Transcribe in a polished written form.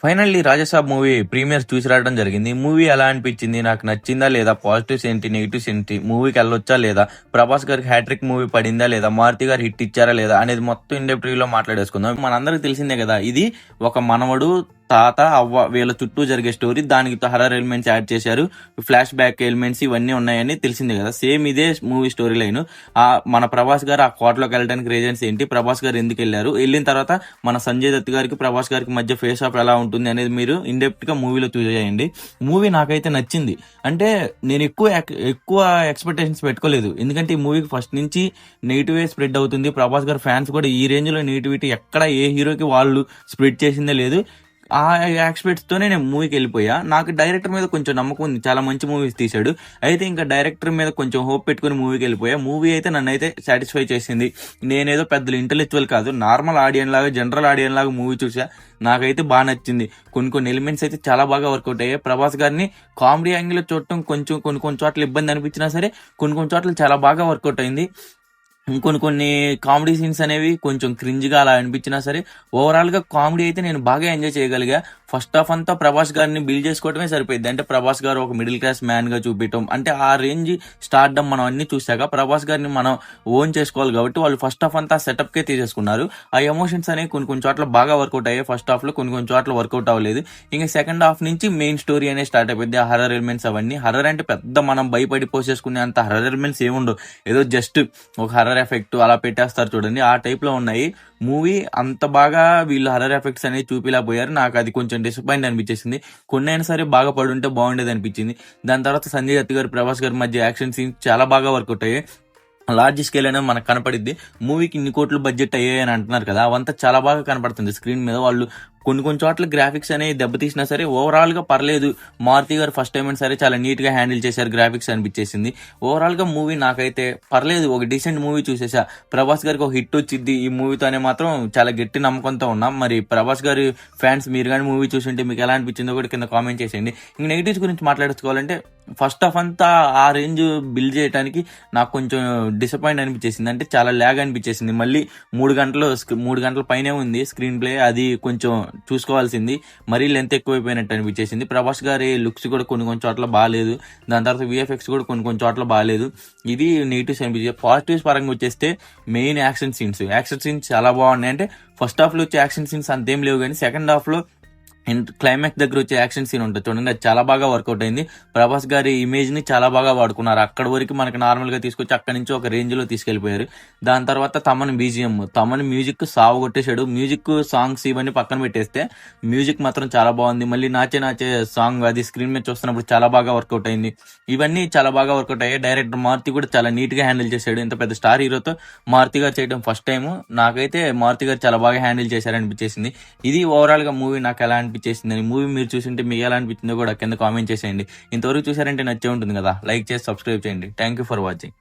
Finally 'Raja Saab' movie premieres చూసి రావడం జరిగింది. మూవీ ఎలా అనిపించింది? నాకు నచ్చిందా లేదా? పాజిటివ్స్ ఏంటి? నెగెటివ్స్ ఏంటి? మూవీకెళ్ళొచ్చా లేదా? ప్రభాస్ గారికి హ్యాట్రిక్ మూవీ పడిందా లేదా? మారుతి గారు హిట్ ఇచ్చారా లేదా? అనేది మొత్తం ఇన్ డెప్త్ రివ్యూలో మాట్లాడేసుకుందాం. మనందరికి తెలిసిందే కదా, ఇది ఒక మనవడు, తాత, అవ్వ వీళ్ళ చుట్టూ జరిగే స్టోరీ. దానికి హర్రర్ ఎలిమెంట్స్ యాడ్ చేశారు, ఫ్లాష్ బ్యాక్ ఎలిమెంట్స్ ఇవన్నీ ఉన్నాయని తెలిసిందే కదా. సేమ్ ఇదే మూవీ స్టోరీ లైన్. మన ప్రభాస్ గారు ఆ కోటలోకి వెళ్ళడానికి రీజన్స్ ఏంటి? ప్రభాస్ గారు ఎందుకు వెళ్ళారు? వెళ్ళిన తర్వాత మన సంజయ్ దత్ గారికి ప్రభాస్ గారికి మధ్య ఫేస్ ఆఫ్ ఎలా ఉంటుంది అనేది మీరు ఇన్ డెప్త్ గా మూవీలో చూసేయండి. మూవీ నాకైతే నచ్చింది. అంటే నేను ఎక్కువ ఎక్స్పెక్టేషన్స్ పెట్టుకోలేదు, ఎందుకంటే ఈ మూవీకి ఫస్ట్ నుంచి నెగిటివ్ స్ప్రెడ్ అవుతుంది. ప్రభాస్ గారు ఫ్యాన్స్ కూడా ఈ రేంజ్ లో నెగిటివిటీ ఎక్కడ ఏ హీరోకి వాళ్ళు స్ప్రెడ్ చేసిందే లేదు. ఆ ఎక్స్పెక్ట్స్ తోనే నేను మూవీకి వెళ్ళిపోయా. నాకు డైరెక్టర్ మీద కొంచెం నమ్మకం ఉంది, చాలా మంచి మూవీస్ తీశాడు. అయితే ఇంకా డైరెక్టర్ మీద కొంచెం హోప్ పెట్టుకుని మూవీకి వెళ్ళిపోయా. మూవీ అయితే నన్ను అయితే సాటిస్ఫై చేసింది. నేనేదో పెద్ద ఇంటెలెక్చువల్ కాదు, నార్మల్ ఆడియన్ లాగా, జనరల్ ఆడియన్ లాగా మూవీ చూసా. నాకైతే బాగా నచ్చింది. కొన్ని ఎలిమెంట్స్ అయితే చాలా బాగా వర్కౌట్ అయ్యాయి. ప్రభాస్ గారిని కామెడీ యాంగిల్ చూడటం కొంచెం కొన్ని చోట్ల ఇబ్బంది అనిపించినా సరే, కొన్ని చోట్ల చాలా బాగా వర్కౌట్ అయింది. కొన్ని కామెడీ సీన్స్ అనేవి కొంచెం క్రింజ్గా అలా అనిపించినా సరే, ఓవరాల్ గా కామెడీ అయితే నేను బాగా ఎంజాయ్ చేయగలిగా. ఫస్ట్ హాఫ్ అంతా ప్రభాస్ గారిని బిల్డ్ చేసుకోవడమే సరిపోయింది. అంటే ప్రభాస్ గారు ఒక మిడిల్ క్లాస్ మ్యాన్ గా చూపించడం, అంటే ఆ రేంజ్ స్టార్డమ్ మనం అన్ని చూసాక ప్రభాస్ గారిని మనం ఓన్ చేసుకోవాలి కాబట్టి వాళ్ళు ఫస్ట్ హాఫ్ అంతా సెటప్ కే తీసేసుకున్నారు. ఆ ఎమోషన్స్ అనేవి కొన్ని చోట్ల బాగా వర్కౌట్ అయ్యాయి. ఫస్ట్ హాఫ్ లో కొన్ని చోట్ల వర్కౌట్ అవ్వలేదు. ఇంకా సెకండ్ హాఫ్ నుంచి మెయిన్ స్టోరీ అనేది స్టార్ట్ అయిపోయింది. ఆ హర్రర్ ఎలిమెంట్స్ అవన్నీ, హర్రర్ అంటే పెద్ద మనం భయపడి పోసేసుకునే అంత హర్రర్ ఎలిమెంట్స్ ఏముండవు. ఏదో జస్ట్ ఒక హర్రర్ ఎఫెక్ట్ అలా పెట్టేస్తారు చూడండి, ఆ టైప్ లో ఉన్నాయి. మూవీ అంత బాగా వీళ్ళు హర్రర్ ఎఫెక్ట్స్ అనేది చూపిలేకపోయారు. నాకు అది కొంచెం డిసప్పాయింట్ అనిపించేసింది. కొన్ని అయినా సరే బాగా పడుంటే బాగుండేది అనిపించింది. దాని తర్వాత సంజయ్ దత్ గారు, ప్రభాస్ గారి మధ్య యాక్షన్ సీన్స్ చాలా బాగా వర్కౌట్ అయ్యాయి. లార్జ్ స్కేల్ అనేది మనకు కనపడిద్ది. మూవీకి ఇన్ని కోట్లు బడ్జెట్ అయ్యాయి అని అంటున్నారు కదా, అవంతా చాలా బాగా కనపడుతుంది స్క్రీన్ మీద. వాళ్ళు కొన్ని చోట్ల గ్రాఫిక్స్ అనేవి దెబ్బతీసినా సరే ఓవరాల్ గా పర్లేదు. మారుతి గారు ఫస్ట్ టైం అయినా సరే చాలా నీట్ గా హ్యాండిల్ చేశారు గ్రాఫిక్స్ అనిపించేసింది. ఓవరాల్ గా మూవీ నాకైతే పర్లేదు, ఒక డీసెంట్ మూవీ చూసేసా. ప్రభాస్ గారికి ఒక హిట్ వచ్చింది ఈ మూవీతోనే మాత్రం చాలా గట్టి నమ్మకంతో ఉన్నాం. మరి ప్రభాస్ గారి ఫ్యాన్స్ మీరు కానీ మూవీ చూసింటే మీకు ఎలా అనిపించిందో కూడా కింద కామెంట్ చేసేయండి. ఇంక నెగిటివ్స్ గురించి మాట్లాడుకోవాలంటే, ఫస్ట్ హాఫ్ అంతా ఆ రేంజ్ బిల్డ్ చేయడానికి నాకు కొంచెం డిసప్పాయింట్ అనిపించేసింది. అంటే చాలా ల్యాగ్ అనిపించేసింది. మళ్ళీ 3 గంటల పైనే ఉంది స్క్రీన్ ప్లే, అది కొంచెం చూసుకోవాల్సింది. మరీ లెంత్ ఎక్కువైపోయినట్టు అనిపించేసింది. ప్రభాస్ గారి లుక్స్ కూడా కొన్ని చోట్ల బాగాలేదు. దాని తర్వాత విఎఫ్ఎక్స్ కూడా కొన్ని చోట్ల బాగాలేదు. ఇది నెగిటివ్స్ అనిపించింది. పాజిటివ్స్ పరంగా వచ్చేస్తే మెయిన్ యాక్షన్ సీన్స్ చాలా బాగున్నాయి. అంటే ఫస్ట్ హాఫ్ లో వచ్చే యాక్షన్ సీన్స్ అంతేం లేవు, కానీ సెకండ్ హాఫ్ లో క్లైమాక్స్ దగ్గర వచ్చే యాక్షన్ సీన్ ఉంటుంది చూడండి, అది చాలా బాగా వర్కౌట్ అయింది. ప్రభాస్ గారి ఇమేజ్ ని చాలా బాగా వాడుకున్నారు. అక్కడ వరకు మనకి నార్మల్ గా తీసుకొచ్చి అక్కడి నుంచి ఒక రేంజ్ లో తీసుకెళ్లిపోయారు. దాని తర్వాత తమన్ మ్యూజిక్ సాగు కొట్టేశాడు. మ్యూజిక్ సాంగ్స్ ఇవన్నీ పక్కన పెట్టేస్తే మ్యూజిక్ మాత్రం చాలా బాగుంది. మళ్ళీ నాచే సాంగ్ అది స్క్రీన్ మీద చూస్తున్నప్పుడు చాలా బాగా వర్కౌట్ అయింది. ఇవన్నీ చాలా బాగా వర్కౌట్ అయ్యాయి. డైరెక్టర్ మారుతి కూడా చాలా నీట్ గా హ్యాండిల్ చేశాడు. ఇంత పెద్ద స్టార్ హీరోతో మారుతి గారు చేయడం ఫస్ట్ టైం. నాకైతే మారుతి గారు చాలా బాగా హ్యాండిల్ చేశారనిపించేసింది. ఇది ఓవరాల్ గా మూవీ నాకు ఎలా అనిపించేసిందని. మూవీ మీరు చూసింటే మీకు ఎలా అనిపించిందో కూడా కింద కామెంట్ చేసేయండి. ఇంతవరకు చూసారంటే నచ్చే ఉంటుంది కదా, లైక్ చేసి సబ్స్క్రైబ్ చేయండి. Thank you for watching.